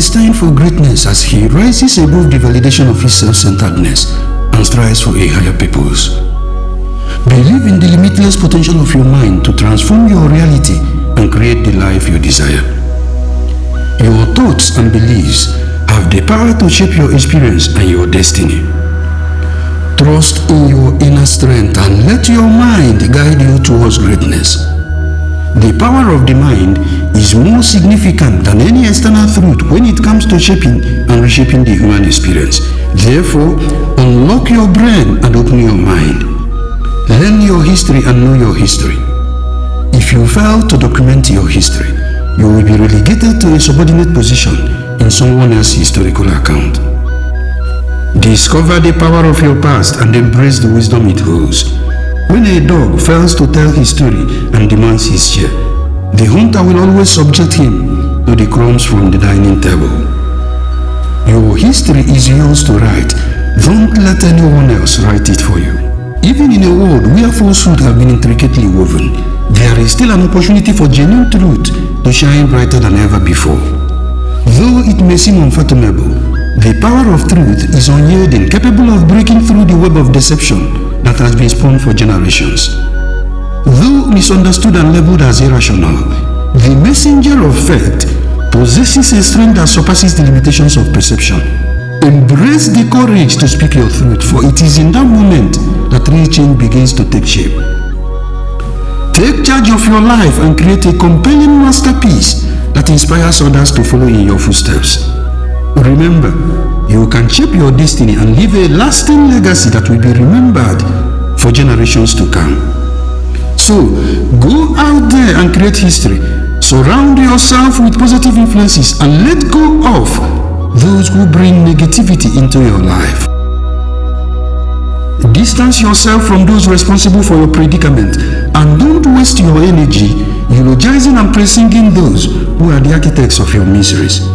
destined for greatness as he rises above the validation of his self-centeredness and strives for a higher purpose. Believe in the limitless potential of your mind to transform your reality and create the life you desire. Your thoughts and beliefs have the power to shape your experience and your destiny. Trust in your inner strength and let your mind guide you towards greatness. The power of the mind is more significant than any external truth when it comes to shaping and reshaping the human experience. Therefore, unlock your brain and open your mind. Learn your history and know your history. If you fail to document your history, you will be relegated to a subordinate position in someone else's historical account. Discover the power of your past and embrace the wisdom it holds. When a dog fails to tell his story and demands his share, the hunter will always subject him to the crumbs from the dining table. Your history is yours to write. Don't let anyone else write it for you. Even in a world where falsehood have been intricately woven, there is still an opportunity for genuine truth to shine brighter than ever before. Though it may seem unfathomable, the power of truth is unyielding, capable of breaking through the web of deception that has been spun for generations. Though misunderstood and labeled as irrational, the messenger of faith possesses a strength that surpasses the limitations of perception. Embrace the courage to speak your truth, for it is in that moment that real change begins to take shape. Take charge of your life and create a compelling masterpiece that inspires others to follow in your footsteps. Remember, you can shape your destiny and leave a lasting legacy that will be remembered for generations to come. So, go out there and create history. Surround yourself with positive influences and let go of those who bring negativity into your life. Distance yourself from those responsible for your predicament and don't waste your energy eulogizing and praising those who are the architects of your miseries.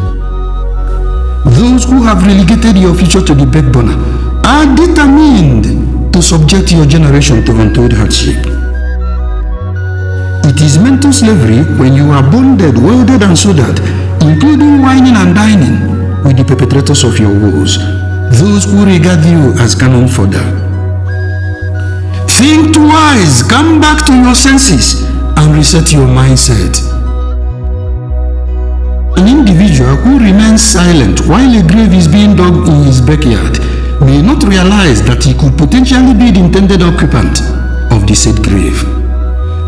Those who have relegated your future to the back burner are determined to subject your generation to untold hardship. It is mental slavery when you are bonded, welded and soldered, including whining and dining with the perpetrators of your woes, those who regard you as cannon fodder. Think twice, come back to your senses and reset your mindset. An individual who remains silent while a grave is being dug in his backyard may not realize that he could potentially be the intended occupant of the said grave.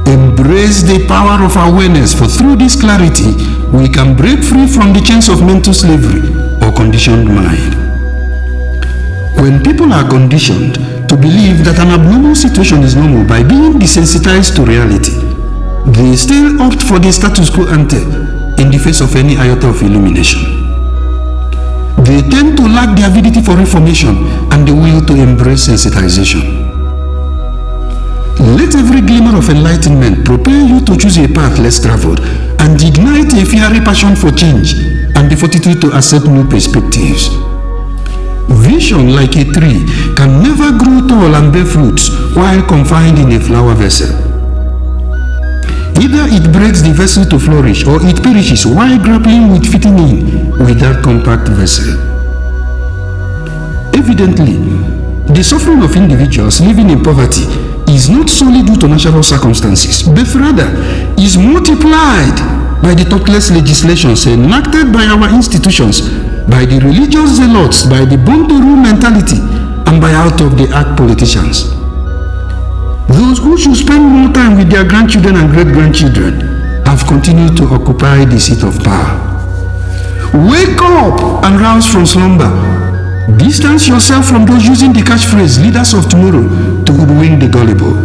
Embrace the power of awareness, for through this clarity, we can break free from the chains of mental slavery or conditioned mind. When people are conditioned to believe that an abnormal situation is normal by being desensitized to reality, they still opt for the status quo ante in the face of any iota of illumination. They tend to lack the avidity for reformation and the will to embrace sensitization. Let every glimmer of enlightenment propel you to choose a path less traveled and ignite a fiery passion for change and the fortitude to accept new perspectives. Vision, like a tree, can never grow tall and bear fruits while confined in a flower vessel. Either it breaks the vessel to flourish or it perishes while grappling with fitting in with that compact vessel. Evidently, the suffering of individuals living in poverty is not solely due to natural circumstances, but rather is multiplied by the thoughtless legislations enacted by our institutions, by the religious zealots, by the born-to-rule mentality, and by out-of-the-act politicians. Those who should spend more time with their grandchildren and great-grandchildren have continued to occupy the seat of power. Wake up and rouse from slumber. Distance yourself from those using the catchphrase "leaders of tomorrow" to hoodwink the gullible.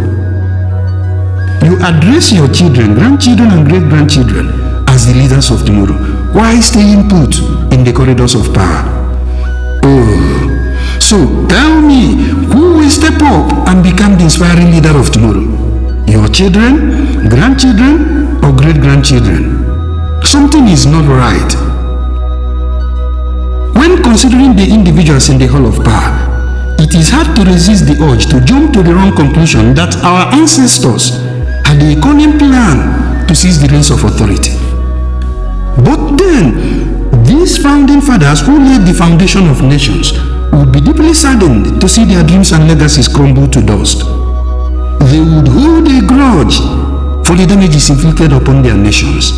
You address your children, grandchildren, and great-grandchildren as the leaders of tomorrow, while staying put in the corridors of power. Oh, so tell me, who will step up and become the inspiring leader of tomorrow? Your children, grandchildren, or great-grandchildren? Something is not right. When considering the individuals in the hall of power, it is hard to resist the urge to jump to the wrong conclusion that our ancestors had a cunning plan to seize the reins of authority. But then, These founding fathers who laid the foundation of nations would be deeply saddened to see their dreams and legacies crumble to dust. They would hold a grudge for the damages inflicted upon their nations.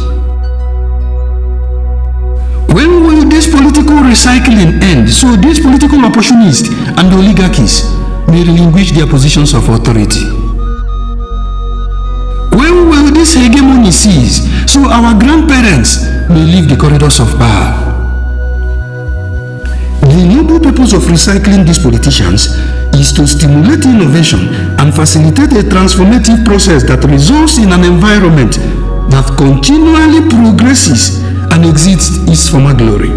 When will this political recycling end so these political opportunists and oligarchies may relinquish their positions of authority? When will this hegemony cease so our grandparents may leave the corridors of power? The noble purpose of recycling these politicians is to stimulate innovation and facilitate a transformative process that results in an environment that continually progresses and exceeds its former glory.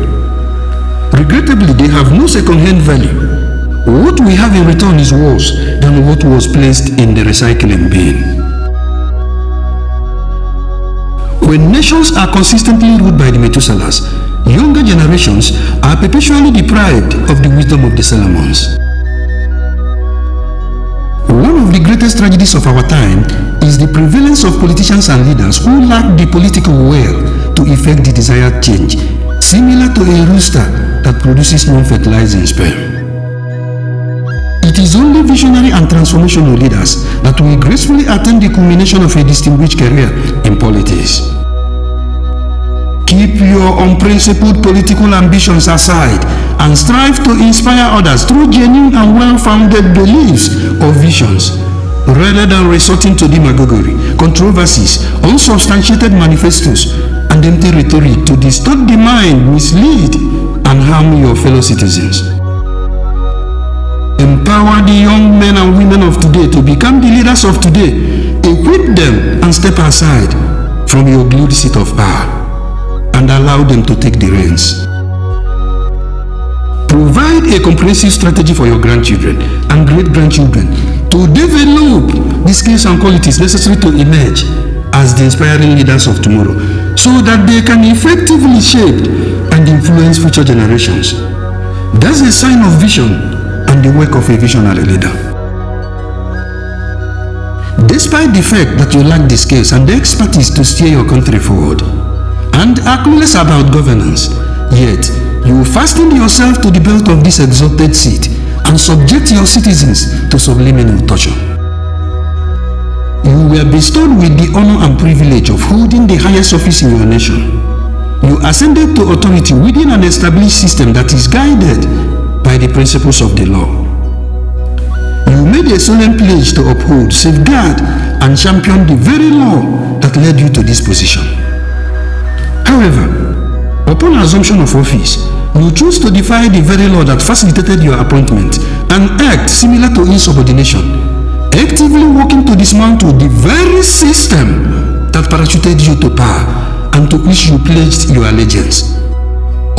Regrettably, they have no second-hand value. What we have in return is worse than what was placed in the recycling bin. When nations are consistently ruled by the Methuselahs, younger generations are perpetually deprived of the wisdom of the Solomons. One of the greatest tragedies of our time is the prevalence of politicians and leaders who lack the political will to effect the desired change, similar to a rooster that produces non-fertilizing sperm. It is only visionary and transformational leaders that will gracefully attain the culmination of a distinguished career in politics. Keep your unprincipled political ambitions aside and strive to inspire others through genuine and well-founded beliefs or visions, rather than resorting to demagoguery, controversies, unsubstantiated manifestos, and empty rhetoric to distort the mind, mislead, and harm your fellow citizens. Empower the young men and women of today to become the leaders of today. Equip them and step aside from your glued seat of power and allow them to take the reins. Provide a comprehensive strategy for your grandchildren and great-grandchildren to develop the skills and qualities necessary to emerge as the inspiring leaders of tomorrow, so that they can effectively shape and influence future generations. That's a sign of vision and the work of a visionary leader. Despite the fact that you lack the skills and the expertise to steer your country forward and are clueless about governance, yet you fasten yourself to the belt of this exalted seat and subject your citizens to subliminal torture. You were bestowed with the honor and privilege of holding the highest office in your nation. You ascended to authority within an established system that is guided by the principles of the law. You made a solemn pledge to uphold, safeguard, and champion the very law that led you to this position. However, upon assumption of office, you choose to defy the very law that facilitated your appointment and act similar to insubordination, actively working to dismantle the very system that parachuted you to power and to which you pledged your allegiance,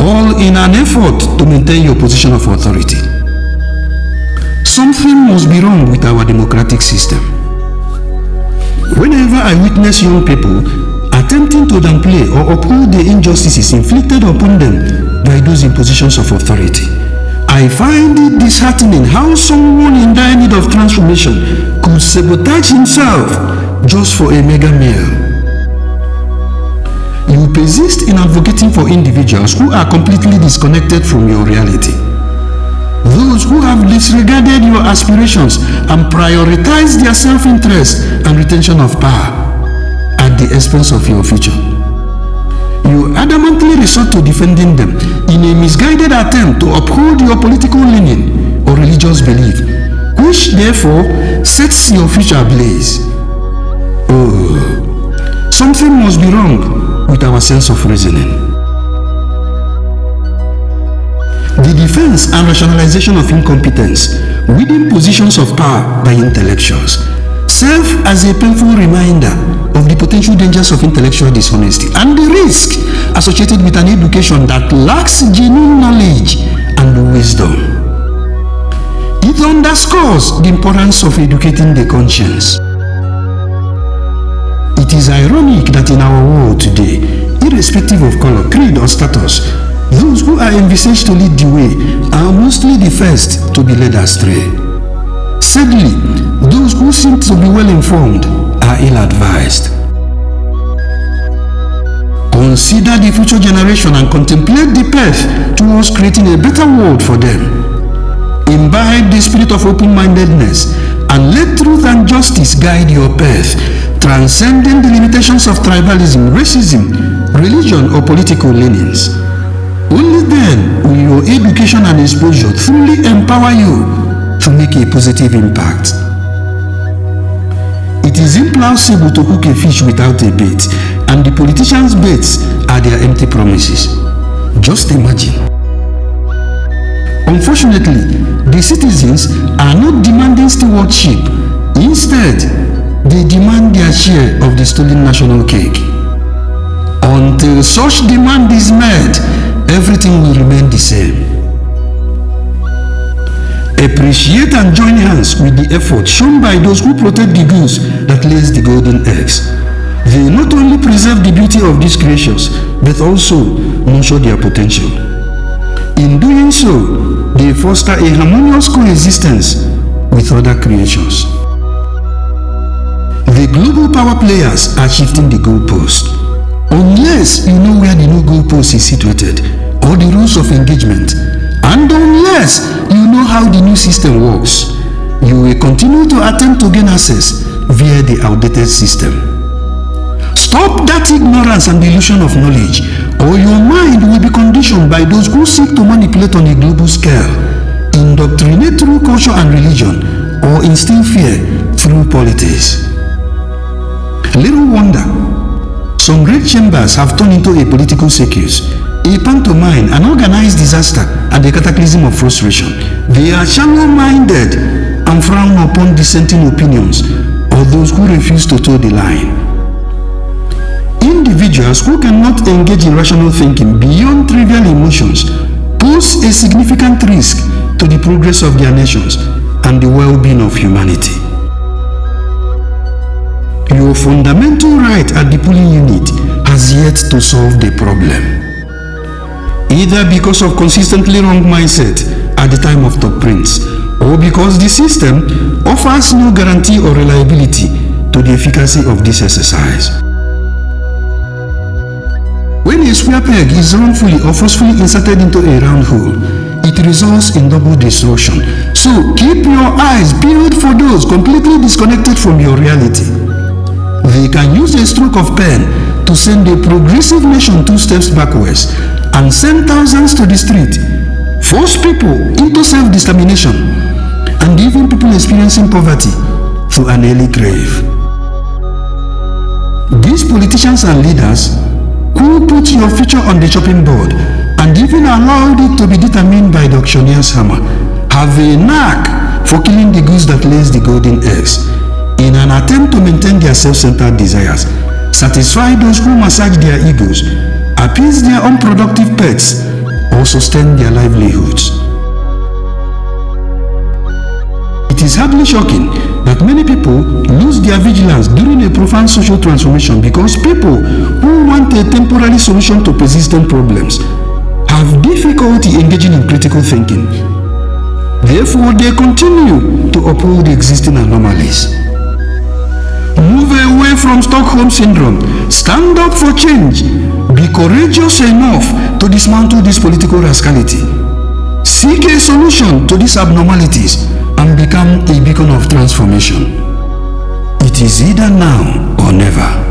all in an effort to maintain your position of authority. Something must be wrong with our democratic system. Whenever I witness young people attempting to downplay or uphold the injustices inflicted upon them by those in positions of authority, I find it disheartening how someone in dire need of transformation could sabotage himself just for a mega meal. You persist in advocating for individuals who are completely disconnected from your reality. Those who have disregarded your aspirations and prioritized their self-interest and retention of power at the expense of your future. You adamantly resort to defending them in a misguided attempt to uphold your political leaning or religious belief, which therefore sets your future ablaze. Oh, something must be wrong with our sense of reasoning. The defense and rationalization of incompetence within positions of power by intellectuals serve as a painful reminder of the potential dangers of intellectual dishonesty and the risk associated with an education that lacks genuine knowledge and wisdom. It underscores the importance of educating the conscience. It is ironic that in our world today, irrespective of color, creed, or status, those who are envisaged to lead the way are mostly the first to be led astray. Sadly, those who seem to be well informed are ill-advised. Consider the future generation and contemplate the path towards creating a better world for them. Imbibe the spirit of open-mindedness and let truth and justice guide your path, transcending the limitations of tribalism, racism, religion, or political leanings. Only then will your education and exposure truly empower you to make a positive impact. It is impossible to cook a fish without a bait, and the politicians' baits are their empty promises. Just imagine. Unfortunately, the citizens are not demanding stewardship. Instead, they demand their share of the stolen national cake. Until such demand is met, everything will remain the same. Appreciate and join hands with the effort shown by those who protect the goose that lays the golden eggs. They not only preserve the beauty of these creatures, but also nurture their potential. In doing so, they foster a harmonious coexistence with other creatures. The global power players are shifting the goalpost. Unless you know where the new goalpost is situated, or the rules of engagement, and unless you know how the new system works, you will continue to attempt to gain access via the outdated system. Stop that ignorance and illusion of knowledge, or your mind will be conditioned by those who seek to manipulate on a global scale, indoctrinate through culture and religion, or instill fear through politics. Little wonder, some red chambers have turned into a political circus, a pantomime, an organized disaster, and a cataclysm of frustration. They are shallow-minded and frown upon dissenting opinions or those who refuse to toe the line. Individuals who cannot engage in rational thinking beyond trivial emotions pose a significant risk to the progress of their nations and the well-being of humanity. Your fundamental right at the polling unit has yet to solve the problem, either because of consistently wrong mindset at the time of top prints, or because the system offers no guarantee or reliability to the efficacy of this exercise. When a square peg is wrongfully or forcefully inserted into a round hole, it results in double destruction. So keep your eyes peeled for those completely disconnected from your reality. They can use a stroke of pen to send a progressive nation 2 steps backwards and send thousands to the street, force people into self-determination, and even people experiencing poverty to an early grave. These politicians and leaders who put your future on the chopping board and even allowed it to be determined by the auctioneer's hammer have a knack for killing the goose that lays the golden eggs in an attempt to maintain their self-centered desires, satisfy those who massage their egos, appease their unproductive pets, or sustain their livelihoods. It is hardly shocking that many people lose their vigilance during a profound social transformation because people who want a temporary solution to persistent problems have difficulty engaging in critical thinking. Therefore, they continue to uphold the existing anomalies. Move away from Stockholm Syndrome. Stand up for change. Be courageous enough to dismantle this political rascality. Seek a solution to these abnormalities and become a beacon of transformation. It is either now or never.